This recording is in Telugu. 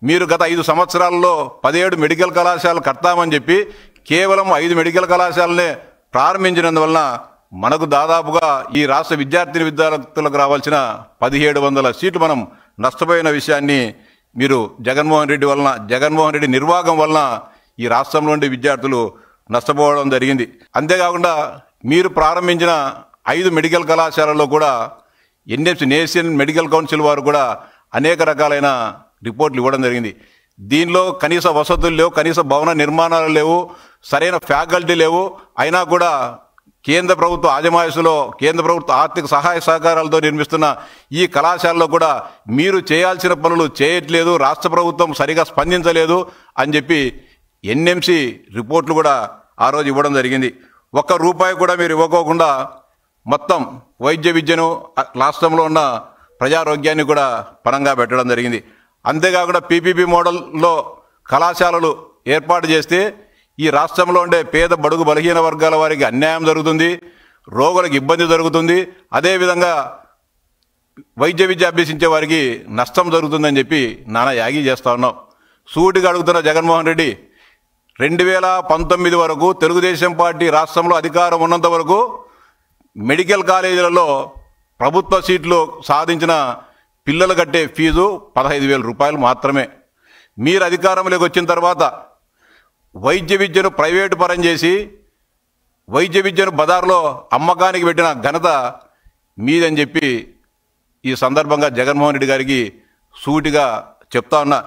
మీరు గత 5 సంవత్సరాల్లో 17 మెడికల్ కళాశాలలు కడతామని చెప్పి కేవలం 5 మెడికల్ కళాశాలనే ప్రారంభించినందువలన మనకు దాదాపుగా ఈ రాష్ట్ర విద్యార్థులకు రావాల్సిన 1700 సీట్లు మనం నష్టపోయిన విషయాన్ని మీరు జగన్మోహన్ రెడ్డి నిర్వాహకం వలన ఈ రాష్ట్రంలో ఉండే విద్యార్థులు నష్టపోవడం జరిగింది. అంతేకాకుండా మీరు ప్రారంభించిన 5 మెడికల్ కళాశాలల్లో కూడా ఎన్ఎంసీ నేషనల్ మెడికల్ కౌన్సిల్ వారు కూడా అనేక రకాలైన రిపోర్ట్లు ఇవ్వడం జరిగింది. దీనిలో కనీస వసతులు లేవు, కనీస భవన నిర్మాణాలు లేవు, సరైన ఫ్యాకల్టీ లేవు. అయినా కూడా కేంద్ర ప్రభుత్వ ఆజమాయిషిలో కేంద్ర ప్రభుత్వ ఆర్థిక సహాయ సహకారాలతో నిర్మిస్తున్న ఈ కళాశాలలో కూడా మీరు చేయాల్సిన పనులు చేయట్లేదు, రాష్ట్ర ప్రభుత్వం సరిగా స్పందించలేదు అని చెప్పి ఎన్ఎంసీ రిపోర్ట్లు కూడా ఆ రోజు ఇవ్వడం జరిగింది. ₹1 కూడా మీరు ఇవ్వకోకుండా మొత్తం వైద్య విద్యను రాష్ట్రంలో ఉన్న ప్రజారోగ్యాన్ని కూడా పరంగా పెట్టడం జరిగింది. అంతేకాకుండా పీపీపీ మోడల్లో కళాశాలలు ఏర్పాటు చేస్తే ఈ రాష్ట్రంలో ఉండే పేద బడుగు బలహీన వర్గాల వారికి అన్యాయం జరుగుతుంది, రోగులకు ఇబ్బంది జరుగుతుంది, అదేవిధంగా వైద్య విద్య అభ్యసించే వారికి నష్టం జరుగుతుందని చెప్పి నానా యాగి చేస్తూ ఉన్నాం. సూటిగా అడుగుతున్న జగన్మోహన్ రెడ్డి, 2019 వరకు తెలుగుదేశం పార్టీ రాష్ట్రంలో అధికారం ఉన్నంత వరకు మెడికల్ కాలేజీలలో ప్రభుత్వ సీట్లు సాధించిన పిల్లలు కట్టే ఫీజు ₹15,000 మాత్రమే. మీరు అధికారంలోకి వచ్చిన తర్వాత వైద్య విద్యను ప్రైవేటు పరం చేసి వైద్య విద్యను బజార్లో అమ్మకానికి పెట్టిన ఘనత మీదని చెప్పి ఈ సందర్భంగా జగన్మోహన్ రెడ్డి గారికి సూటిగా చెప్తా ఉన్నా.